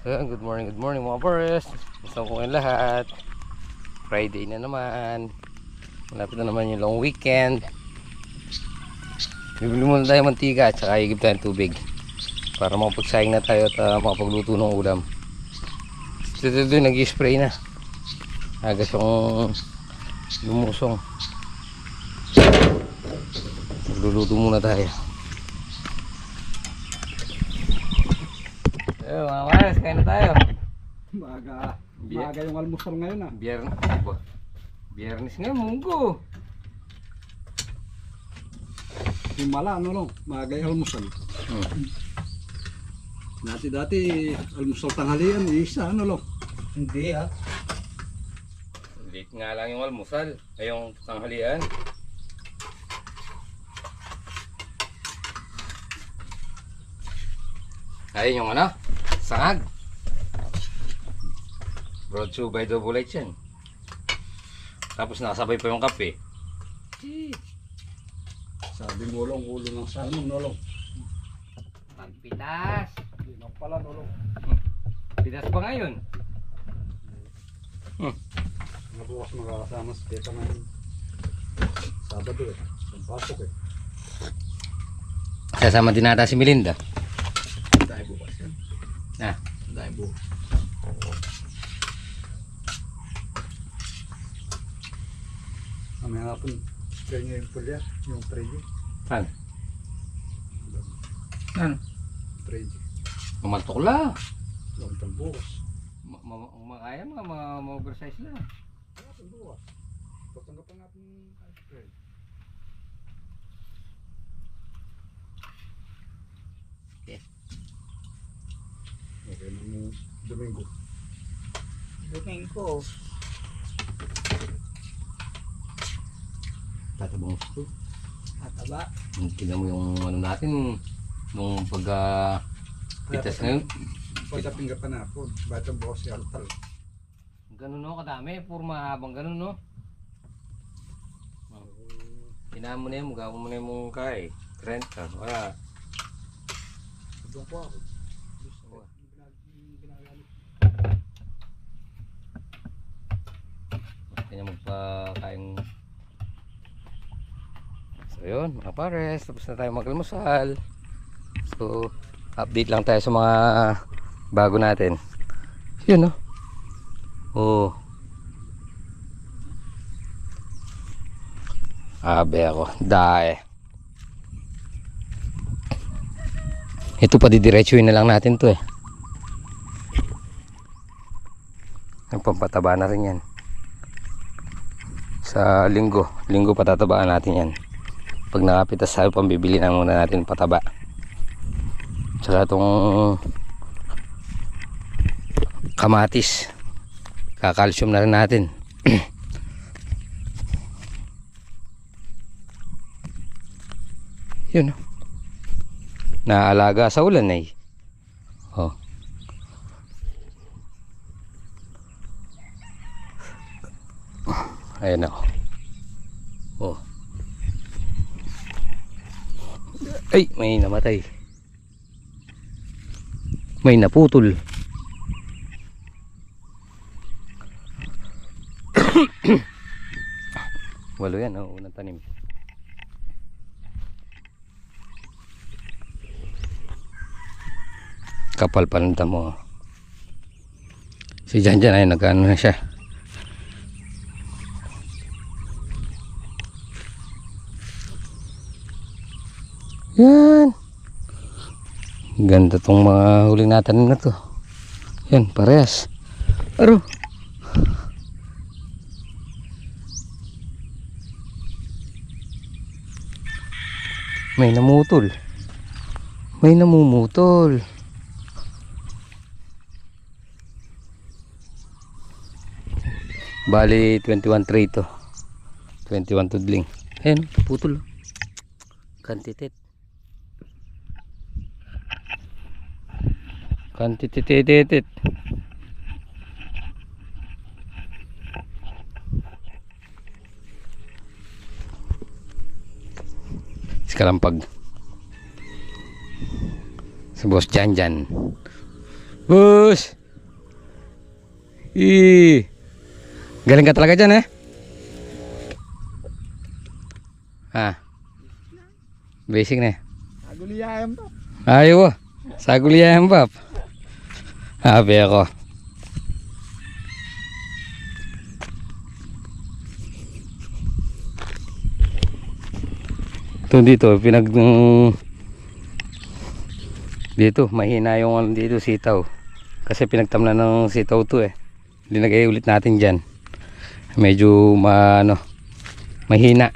Ayan, good morning mga forest. Gusto ko kayong lahat. Friday na naman. Malapit na naman yung long weekend. Bibili muna tayo mantika at saka higip tayo ng tubig para makapagsayang na tayo at makapagluto ng ulam. Dito nag-spray na. Agas yung lumusong. Luluto muna tayo. Ayun mga maras, kain na tayo. Maaga yung almusal ngayon ah. Biyernes ngayon, Munggo. Himala ano lang, maaga yung almusal. Dati almusal tanghalian, isa ano lang. Hindi ah. Late nga lang yung almusal, ay yung tanghalian. Ayun yung ano, sangag. Broadshoe by Double H yan. Tapos nakasabay pa yung kape. Sabi mo lang, ulo ng salmon nolong. Magpitas. Hindi na pala nolong. Pitas pa ngayon. Nabukas makakasama sa teta ngayon. Sabado eh. Pagpasok eh. Sasama din nata si Melinda. Tayo bukas yan. Ah, Tayo bukas. Kami hapon, kaya niya yung pulya, yung 3G. saan? Ano? 3G. Mamaltok la. Yung bukas. Kaya mga oversize lang. Hapon bukas. Patanggapan natin yung ice cream. Okay. Okay, nung Domingo. Domingo. Tatabang gusto. Mataba. Tignan mo yung ano natin nung pitas ngayon. Pagkapinggapan na po, batang bukas si Altal. Ganun no, kadami. Puro mahabang ganun no. Tinahan mo na yan, gawin mo na yung mong kay. 30, wala. Doon po ako. Kanya magpakain. So yun, mga pares, tapos na tayo mag-almusal. So, update lang tayo sa mga bago natin. Yun no. Oh. Abe ako, dae. Ito pa didiretsuhin na lang natin to eh. Ang pampataba na rin yan. Sa linggo patatabaan natin yan. Pag nakapitas tayo, pambibili na muna natin pataba. Tsaka itong kamatis, kakalsyum na rin natin. Yun oh. Naalaga sa ulan eh. Oh. Ayan ako. Oh. Ay, may namatay. May naputol. Walo yan, oh, unang tanim. Kapal pa ng damo. Si Janjan ay nagano na siya. Yan. Ganda tong mga huling natanim na to. Yan, parehas. Aro. May namutol. May namumutol. Bali 21 tray to. 21 tudling. Ayan, putol. Kantitit. Kantititit. Kalampag si Boss Janjan. Bus! Galing ka talaga dyan eh. Basic na eh. Aguliyayan pa. Ayaw sa guliyahan bab. Sabi ako. Ito dito, dito, mahina yung ano dito, sitaw. Kasi pinagtamnan ng sitaw to eh. Linagay ulit natin dyan. Medyo mahina.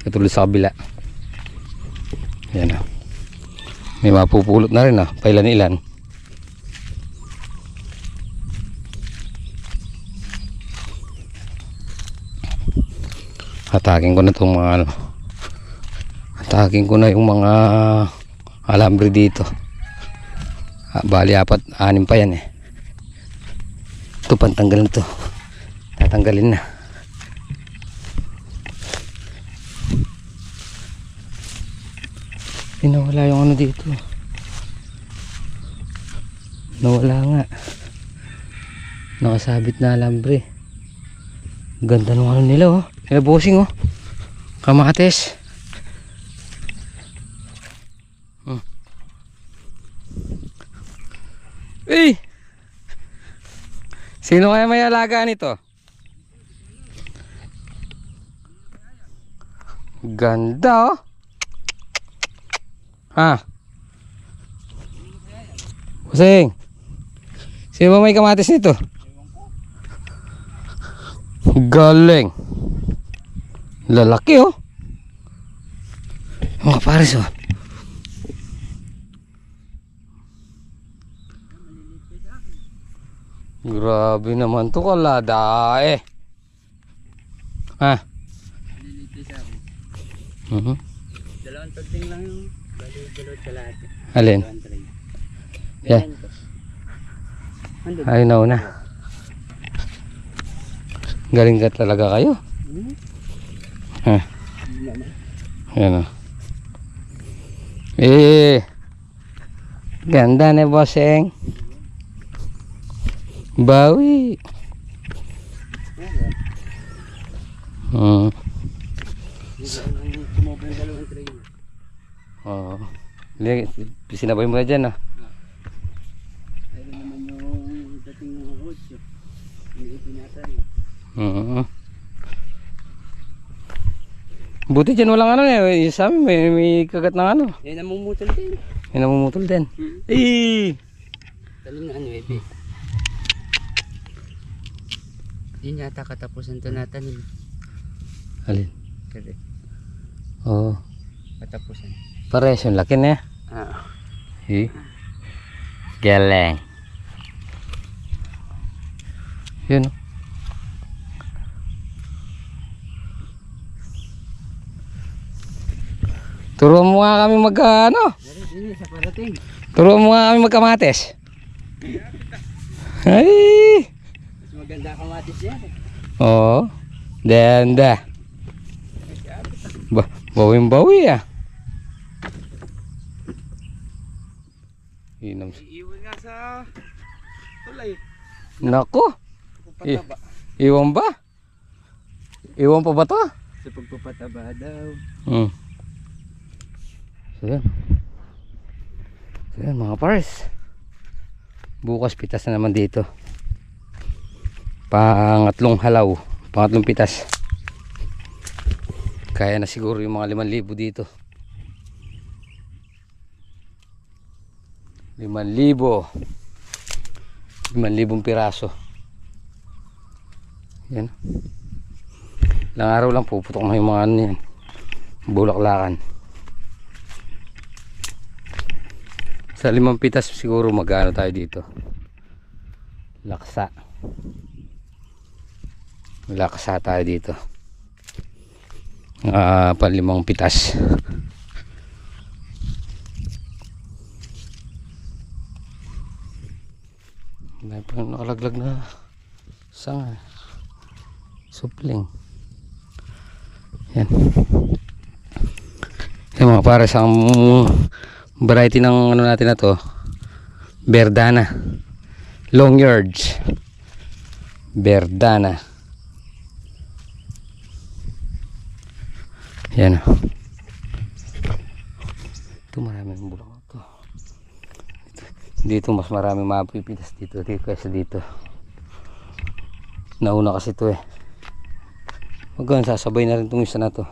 Katulad sa kabila. Yan o. May mapupulot na rin pailan-ilan. Hatakin ko na itong mga hatakin ko na yung mga alambre dito. Bali 4-6 pa yan eh. Ito pantanggalin to. Tatanggalin na. Nawala yung ano dito. Nawala nga. Nakasabit na alambre. Ganda ng ano nila oh. Nila bossing oh. Kamates. Eh! Sino kaya may alaga nito? Ganda oh. Bossing. Sino ba may kamatis nito? Galing. Lalaki oh. Mga pares oh. Grabe naman to kalada eh. Dalawang tagting lang yung balot kalahati. Alin? Yeah. Ay na. Galing ka talaga kayo. Yan o. Ganda na bossing. Bawi. Sinabay mo na dyan Ayun naman yung dating ng 8. Hindi pinatay. Buti dyan walang ano eh. Sa amin may kagat ng ano. Yan namumutol din. May namumutol din. Talim na ano eh. Yun yata katapusan to natanim. Alin? Kasi Oo. katapusan. Pares yung laki na. Galing. Yun. Turuan mo nga kami Ini sa parating. Turuan mo nga kami magkamates. Ay! Mas maganda kamatis yan. Oo. Ganda. Bawing-bawi Inam. Iiwan nga sa tulay. Nako. Pagpapataba. Iwan ba? Iwan pa ba to? Sa pagpapataba daw. So yan mga pars. Bukas pitas na naman dito. Pangatlong halaw. Pangatlong pitas. Kaya na siguro yung mga 5,000 dito. 5,000 piraso. Yan. Ilang araw lang puputok na yung mga ano yan. Bulaklakan. Sa 5 pitas siguro magano tayo dito. Laksa tayo dito. Pa 5 pitas. May pang nakalaglag na sanga. Supling. Yan. Yan mga pares, ang variety ng ano natin na to, Verdana. Long yards. Verdana. Yan. Ito maraming bulong ito. Dito mas maraming mapipitas dito kaysa dito. Nauna kasi ito eh. Hanggang sasabay na rin itong isa na to.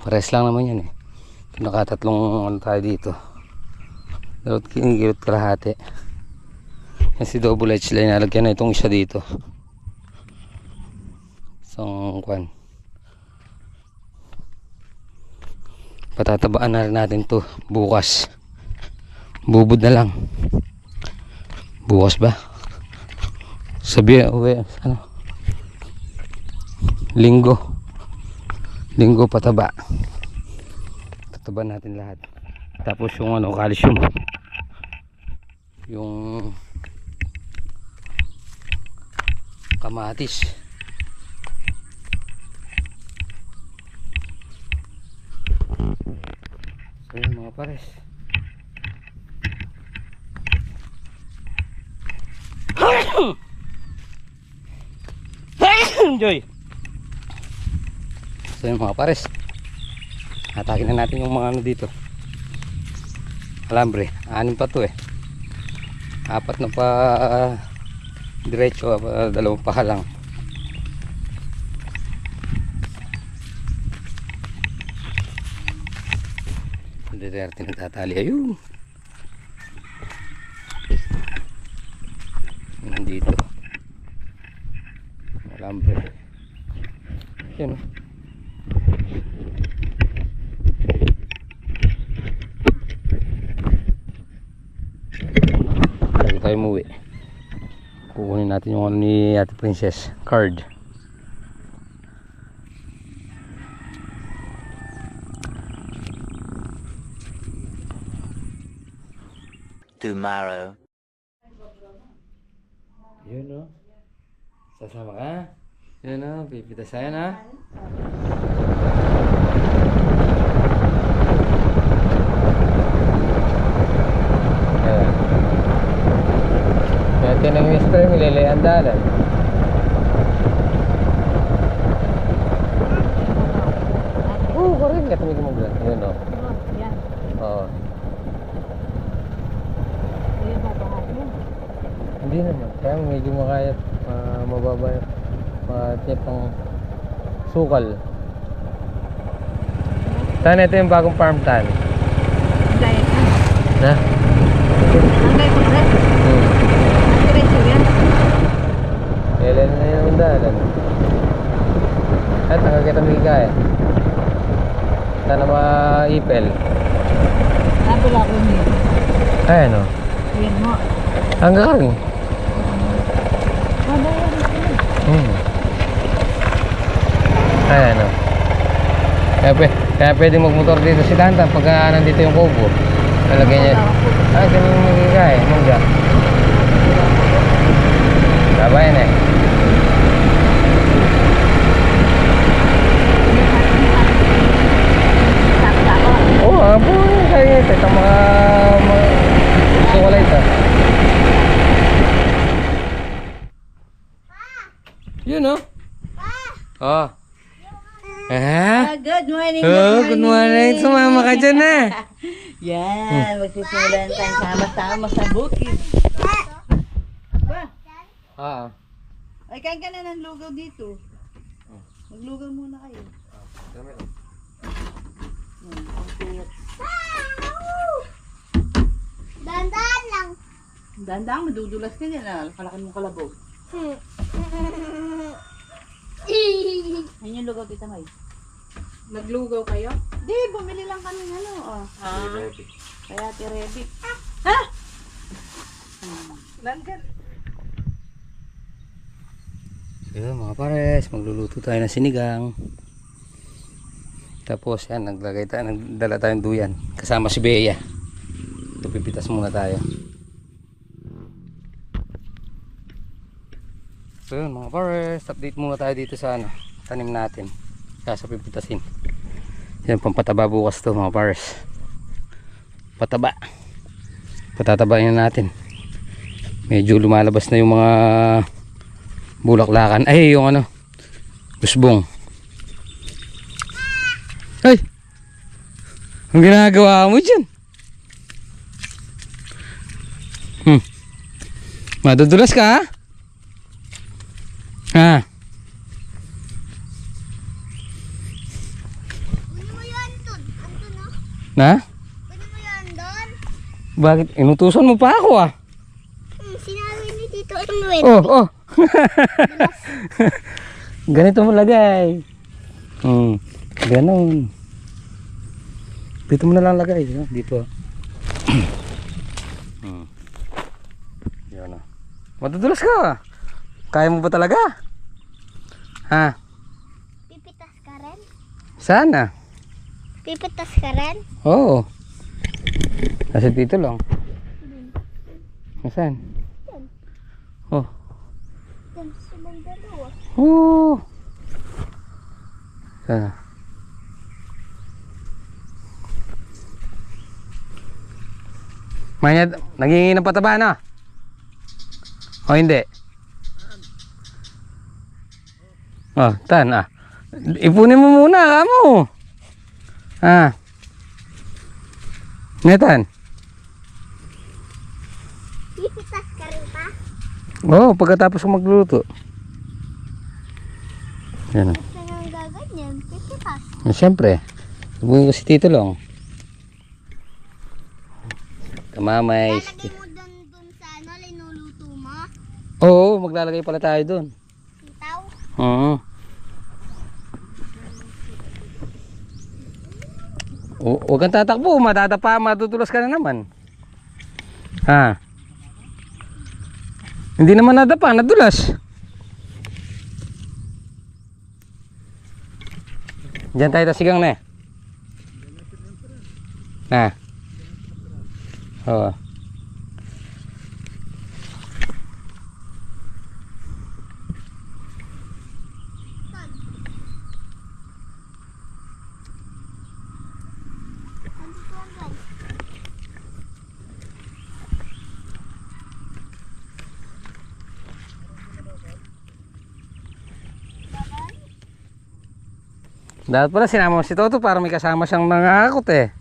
Pares lang naman yan eh. Nakatatlong ano tayo dito. Dalawat kinigilot kalahati. Yan si double edge line. Nalagyan na itong isa dito. Isang kwan. Patatabaan na rin natin to bukas. Bubod na lang. Bukas ba? Sabi ano? Linggo pataba. Tataba natin lahat. Tapos yung ano, calcium. Yung kamatis. So yun mga pares. Enjoy. So yun mga pares. Hatakin na natin yung mga ano dito. Alambre. 6 pa to eh. 4 na pa diretso. 2 pa lang. Duterte nagtatali. Ayun. Nandito. Alambre. Yun. Lagi tayo umuwi. Kukunin natin yung ano ni Ate Princess. Card. Tomorrow. Yun o. Sasama ka? Yun o. Pipita sa'yo na. Kaya tinang mister, mililay ang dalan. Oo, correct. Kaya tumigil mo gano'n. Yun o. Yan. Oo. Kuya, babahat mo. Hindi naman. Kaya medyo makaya mababa yung tip ng sukal. Tan, ito yung bagong farm tan. Ang diet na. Na? Ang diet mo rin. Ang diretso yan. Kailan na yung dalan. At nakakita mo higay. Sana maipel. Napula ko niya. Ay ano? Yan mo. Hanggang ka rin. Ay ano? Kaya pwede magmotor dito si Tanta pag nandito yung kubo. Talagay niya. Ah, ganun yung magigay. Mangga. Sabayan eh. Oo, abo. Kaya ito. Ito mga sukulay ito. Yun o. Oh. Ah? Good morning. Oh, good morning. Sumama ka dyan na. Yan. Magsisimulan tayo sama-sama sa bukid. Ba? Ah. Ay, kain ka na ng lugaw dito. Maglugaw muna kayo. Dandan lang. Dandang, madudulas ka yan. Kalakan mong kalabog. Ayun yung lugaw, Tita May. Naglugaw kayo? Di, bumili lang kami ng ano. Oh. Kaya tirebik. Ha? Dandan. Yun mga pares, magluluto tayo ng sinigang. Tapos yan, nagdala tayong duyan. Kasama si Bea. So, pipitas muna tayo. So yun mga pares, update muna tayo dito sa ano, tanim natin. Kasa pipitasin. Yan, pampataba bukas to mga pares. Pataba. Patatabayin na natin. Medyo lumalabas na yung mga bulaklakan. Ay, yung ano, usbong. Ay! Ang ginagawa mo dyan? Madudulas ka, ha? Ha? Kunin mo yan, Antun. Antun, no? Na? Kunin mo yan doon. Bakit? Inutusan mo pa ako, ah. Sinabi ni Tito Emwet. Oh, oh. Ganito mo lagay. Ganon. Dito mo na lang lagay. Dito. Yan, ah. Madudulas ka. Kaya mo ba talaga? Ha? Pipitas ka rin? Sana. Pipitas ka rin? Oo. Kasi dito lang. Nasaan? Oh. Yan, silang dalawa. Oh. Sana. Manya, nagingin ng pataba na? O hindi? Oh, tan ah. Ipunin mo muna, kamo. Ah. Netan. Pipitas ka rin pa? Oo, pagkatapos ko magluluto. Yan. Basta nang gaganyan, pipitas. Siyempre. Subuhin ko si Tito Long. Kamamay. Lalagay mo dun sa ano, linuluto mo? Oo, maglalagay pala tayo dun. Sitaw? Oo. Huwag kang tatakbo, matadapa, matutulas ka na naman. Ha? Hindi naman nadapa, nadulas. Diyan tayo tasigang na eh. Ha? Oo. Dapat pala sinama mo si Toto para may kasama siyang nangakot eh.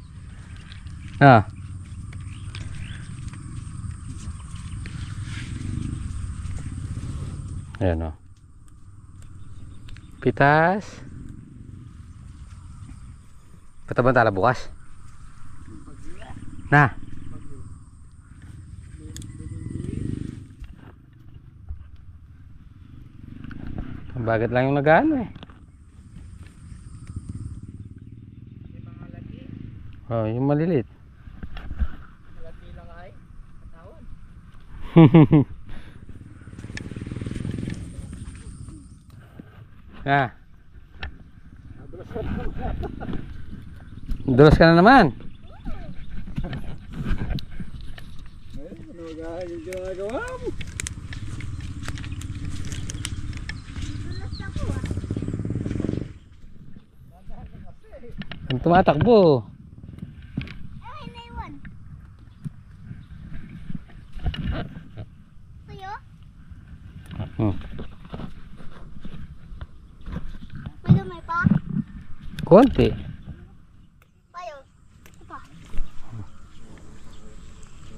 Ah. Ayan o. Pitas. Patabang tala bukas. Na. Bagat lang yung nag-ano eh. Oh, yung malilit. Malaki lang ay. Tawon. Ah. Dulas ka na naman. Yung ginagawa mo. Ang tumatakbo. Ay, naiwan. Tuyo? May dumay pa? Konti. Tayo. Ito.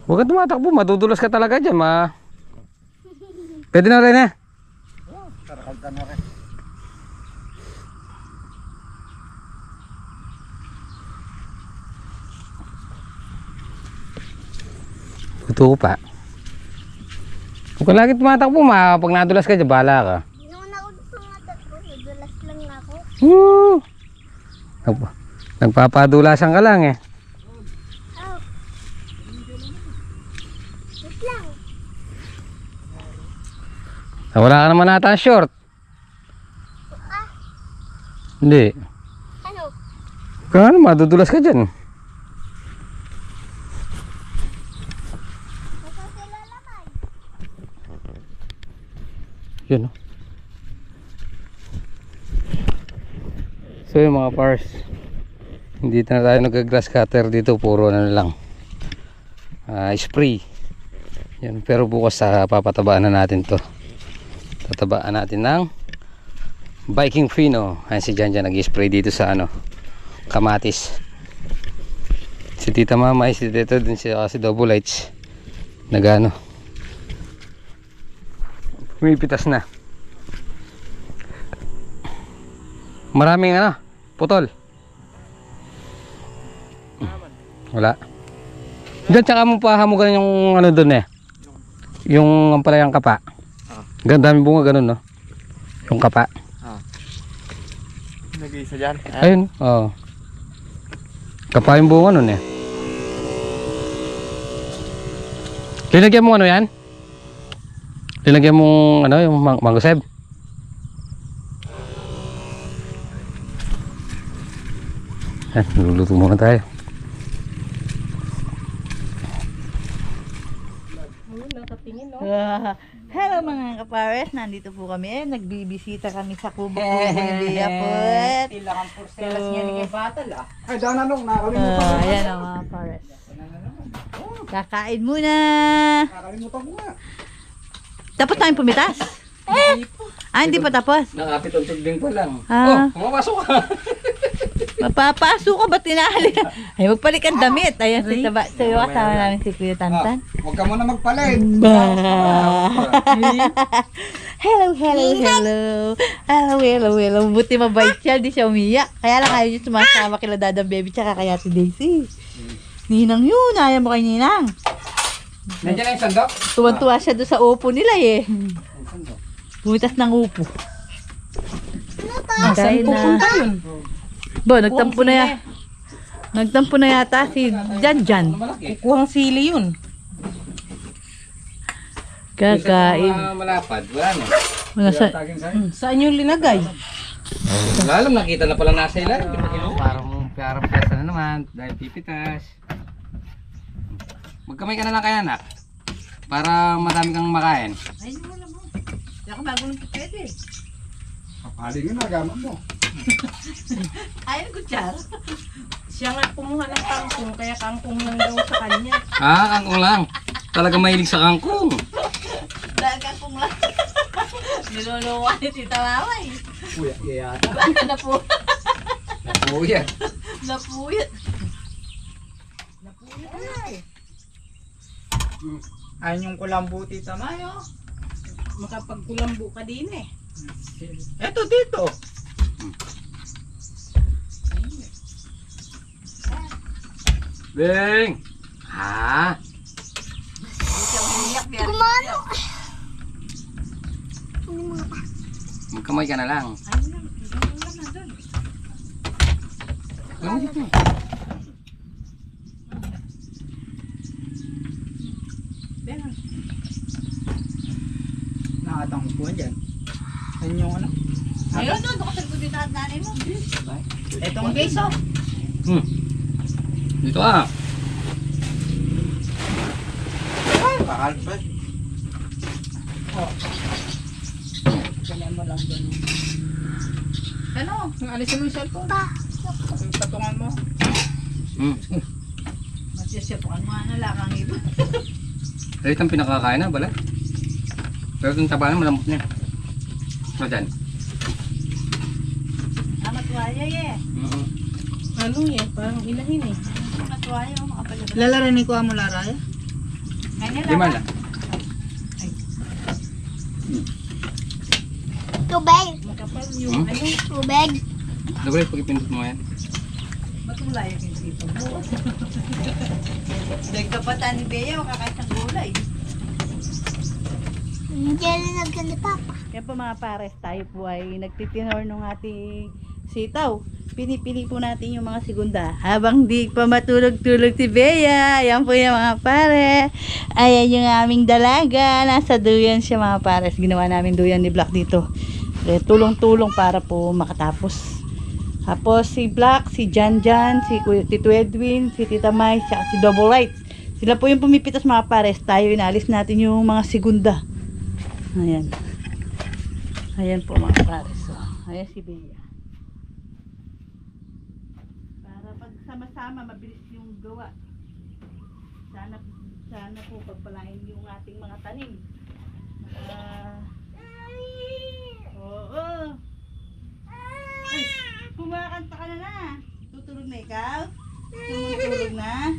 Huwag kang tumatakbo, madudulas ka talaga dyan, ma. Pwede na rin eh. Karakal ka na rin. Tuto ko pa. Huwag ka lagi tumatakbo, ma. Pag nadulas ka dyan, bahala ka. Hindi naman ako gusto matakbo. Nadulas lang ako. Woo! Nagpapadulasan ka lang eh. Oh. Wait lang. Wala ka naman ata ang short. Ah, Hindi. ano? Kaya ano, madudulas ka dyan. Nasa sila lamay. Yun, oh. So yung mga pars, hindi na tayo nag-grass cutter dito, puro na lang spray. Yan, pero bukas papatabaan na natin to. Tatabaan natin ng Viking Fino. Ayan si Jan nag-spray dito sa kamatis. Si Tita Mama, si Tito din siya kasi double lights. Nagano. Pumipitas na. Maraming putol. Wala. Diyan tsaka mo pahamugan yung doon yung ampalayang kapa. Ganda daming bunga ganun, no? Yung kapa. Nag-iisa dyan. Ayun, oo. Kapa yung bunga nun Linagyan mo yan? Linagyan mo yung mango seb? Niluluto muna tayo. Hello mga kapares, nandito po kami. Nagbibisita kami sa kubo ni Bea Put. Tilakang porcelas niya ni kay Batal Ay, daan nakalimutan ko. Ayan ang mga kapares. Kakain muna. Nakalimutan ko nga. Tapos namin pumitas. Hindi pa tapos. Nakapit ang tubig pa lang. Pumapasok ka. Mapapasok ka, ba't tinahali? Ay, magpalit ang damit. Ayan, sa'yo kasama namin si Kuya Tantan. Huwag ka muna magpalit. Hello. Buti mabait siya, di siya umiyak. Kaya lang ayaw niyo sumasama kila Dadang Baby tsaka kaya si Daisy. Ninang yun, ayaw mo kay Ninang. Nandiyan na yung sandok? Tuwan-tuwa siya doon sa upo nila Pumitas ng upo. Saan pupunta yun? Nagtampo na yata si Jan. Kukuhang sili yun. Kakain. Malapad, wala na. Saan yung linagay? Lalam, nakita na pala nasa ilan. Parang piyasa na naman dahil pipitas. Magkamay ka na lang kaya, anak. Para madami kang makain. Ayun mo lang mo. Hindi ako bago ng pipete. Kapaling yun, nagamit mo. Ayun, kutsara. Siya nga kumuha ng kangkong, kaya kangkong lang daw sa kanya. Kangkong lang. Talaga mahilig sa kangkong. Dahil kangkong lang. Niluluwa ni Tita Mama Kuya, yata. Napuyat. Napuyat. Ayun yung kulambuti tamayo. Makapagkulambu ka din Eto dito. Beng! Ha? Gumano. Magkamay ka na lang. Alam mo dito. Nakatang upuan dyan. Ayun yung Ayun, doon ka sa dito at nanay mo. Eto nga guys Dito ah. Pakalpad. Ganyan mo lang doon. Alisin mo yung cellphone. Yung patungan mo. Masyasyapukan mo na lang ang iba. Ito ang pinakakain na, bala. Pero itong taba na malambot niya. So dyan. Matuwaya Ano yan? Parang inahin Matuwaya makapalabas. Lalaranin ko mo laraya? Ganyan Lima lang. lang. Tubig. Makapal yung Tubig. Dapat pag-ipindot mo yan. Matulay yung dito mo. Nagkapatan ni Bea, makakain ng gulay. Hindi rin nagkanda papa. Kaya po mga pares, tayo po ay nagtitinor ng ating sitaw. Pinipili po natin yung mga segunda. Habang di pa matulog-tulog si Bea. Ayan po yung mga pare. Ayan yung aming dalaga. Nasa duyan siya mga pares. Ginawa namin duyan ni Black dito. Kaya tulong-tulong para po makatapos. Tapos si Black, si Jan, si Tito Edwin, si Tita May, si Double Lights. Sila po yung pumipitas mga pares. Tayo inalis natin yung mga segunda. Ayan. Ayan po mga pares. So, ayan si Bea. Para pag sama-sama, mabilis yung gawa. Sana Sana po pagpalain yung ating mga tanim. Oo. Ay, kumakanta ka na. Tutulog na ikaw? Tutulog na?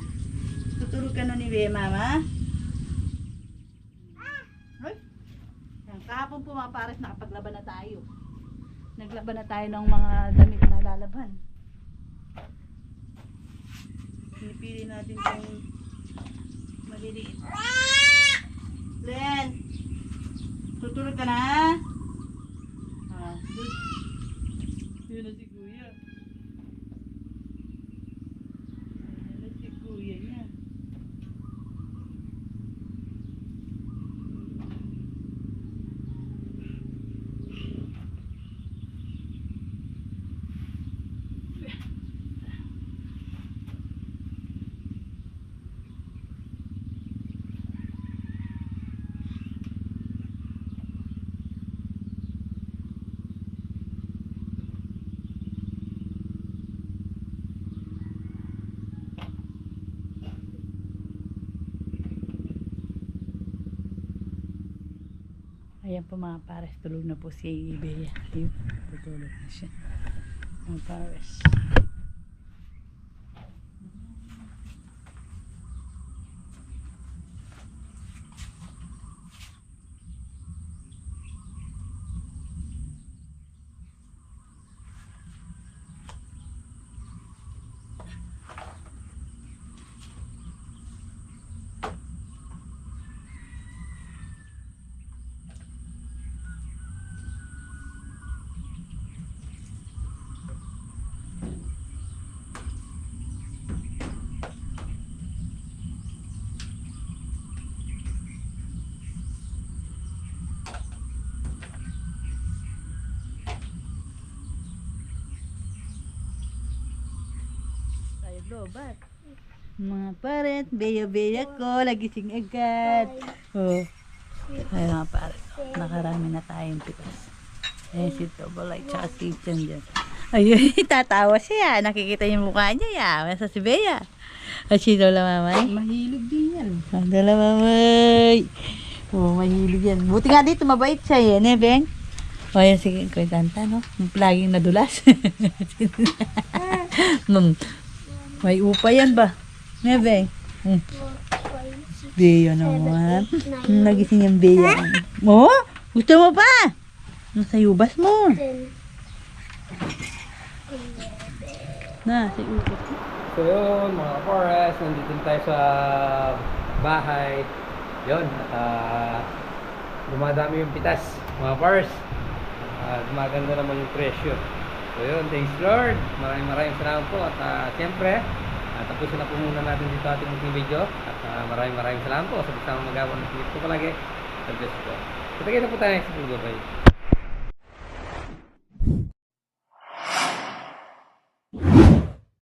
Tutulog ka na ni Bea, Mama? Ay, yan, kahapon po mga pares nakapaglaban na tayo. Naglaban na tayo ng mga damit na lalaban. Pinipili natin yung maliliit. Len! Tutulog ka na? Good. Yun na si Kuya. Yun na si Kuya niya. Ayan po mga pares, tulog na po si Bea. Ayun, tutulog na siya. Mga pares. Lobat. Mga paret, Bea ko, nagising agad. Oh. Ay mga paret, nakarami na tayong pitas. Ayan si Tobolay, tsaka si Chan dyan. Ayun, tatawa siya. Nakikita yung mukha niya, ya. Masa si Bea. At si Lola Mamay. Mahilog din yan. Lola Mamay. Oh, mahilog yan. Buti nga dito, mabait siya yan, eh, Beng? O, yan si Kuya Santa, no? Laging nadulas. May upa yan ba? Nebe. Bea naman. Nagising yung Bea. Oh, gusto mo pa? Nasa ubas mo. Na, sa ubas mo. So yun, mga forest, nandito tayo sa bahay. Yun, dumadami yung pitas, mga forest. Gumaganda naman yung presyo. So yun, thanks Lord. Maraming salamat po. At siyempre, tapusin na po muna natin dito ating munting video. At maraming salamat po sa bisang magawa ng clip ko palagi. God bless po. Kita-kita po tayo sa video. Bye.